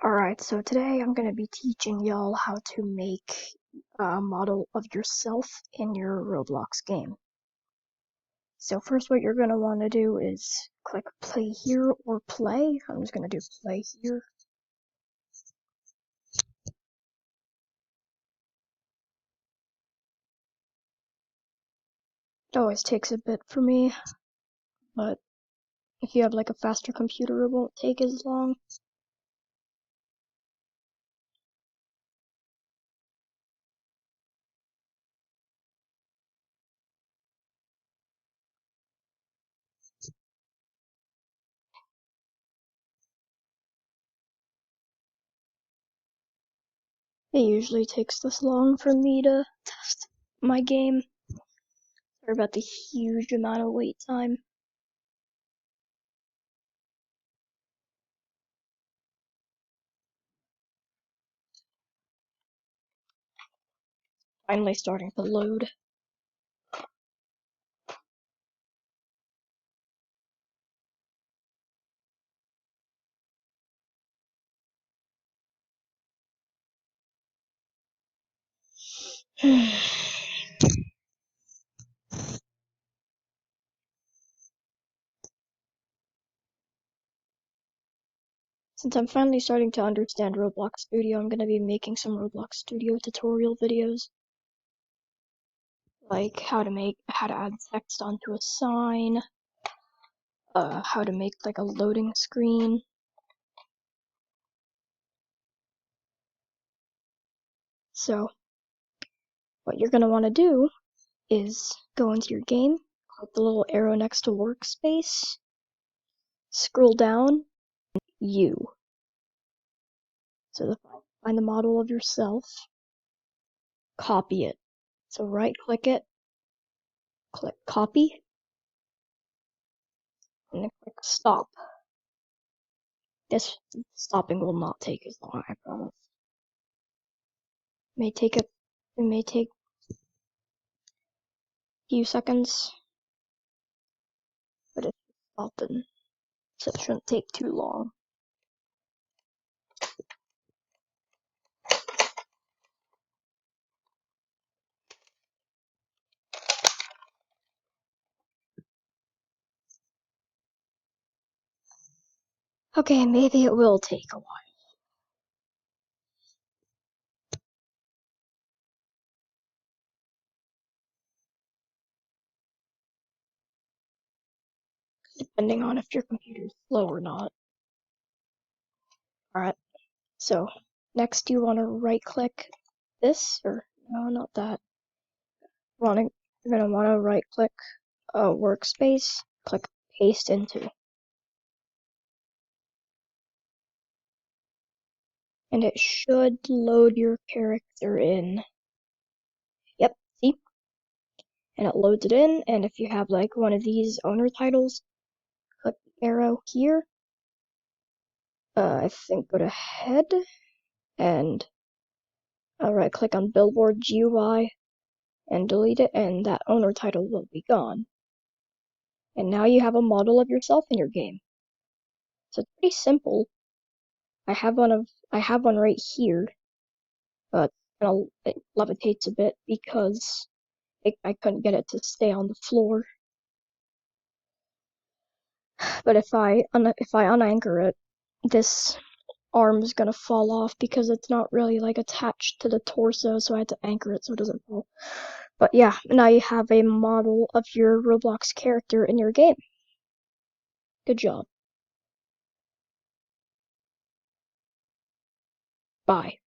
Alright, so today I'm going to be teaching y'all how to make a model of yourself in your Roblox game. So first what you're going to want to do is click play here or play. I'm just going to do play here. It always takes a bit for me, but if you have like a faster computer it won't take as long. It usually takes this long for me to test my game. Sorry about the huge amount of wait time. Finally starting to load. Since I'm finally starting to understand Roblox Studio, I'm going to be making some Roblox Studio tutorial videos. Like how to add text onto a sign, how to make like a loading screen. So, what you're going to want to do is go into your game, click the little arrow next to workspace, scroll down, you. So find the model of yourself, copy it. So right click it, click copy, and then click stop. This stopping will not take as long, I promise. It may take a few seconds, but it's often, so it shouldn't take too long. Okay, maybe it will take a while. Depending on if your computer's slow or not. Alright, so next you want to right click this, or no, not that. You're going to want to right click workspace, click paste into. And it should load your character in. Yep, see? And it loads it in, and if you have like one of these owner titles, click the arrow here. I think go to head, and right click on Billboard GUI and delete it, and that owner title will be gone. And now you have a model of yourself in your game. So it's pretty simple. I have one right here, but it levitates a bit because I couldn't get it to stay on the floor. But if I unanchor it, this arm is gonna fall off because it's not really like attached to the torso, so I had to anchor it so it doesn't fall. But yeah, now you have a model of your Roblox character in your game. Good job. Bye.